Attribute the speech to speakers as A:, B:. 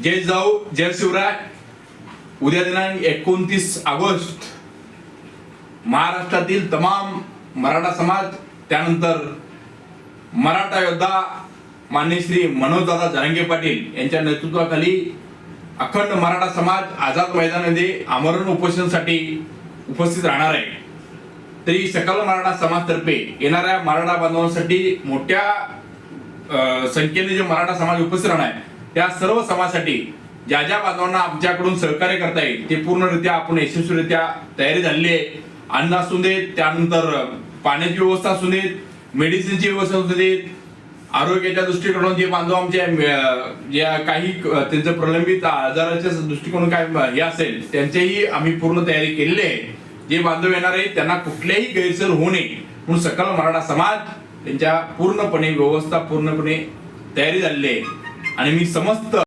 A: जय जाऊ जय शिवराय. उद्या दिनांक 29 ऑगस्ट महाराष्ट्रातील तमाम मराठा समाज, त्यानंतर मराठा योद्धा माननीय श्री मनोजदादा जरांगे पाटील यांच्या नेतृत्वाखाली अखंड मराठा समाज आझाद मैदानामध्ये आमरण उपोषणासाठी उपस्थित राहणार आहे. तरी सकल मराठा समाजतर्फे येणाऱ्या मराठा बांधवांसाठी मोठ्या संख्येने जे मराठा समाज उपस्थित राहणार आहे, त्या सर्व समाजासाठी ज्या ज्या बांधवांना आमच्याकडून सहकार्य करता येईल ते पूर्णरित्या आपण यशस्वीरित्या तयारी झालेली आहे. अन्न असू देत, त्यानंतर पाण्याची व्यवस्था असू देत, मेडिसिनची व्यवस्था असू देत, आरोग्याच्या दृष्टिकोनातून जे बांधव आमच्या ज्या काही त्यांचं प्रलंबित आजाराच्या दृष्टिकोनातून काय हे असेल त्यांचीही आम्ही पूर्ण तयारी केलेली आहे. जे बांधव येणार आहेत त्यांना कुठल्याही गैरसोय होऊ नये म्हणून सकल मराठा समाज त्यांच्या पूर्णपणे व्यवस्था पूर्णपणे तयारी झालेली आहे. आणि मी समस्त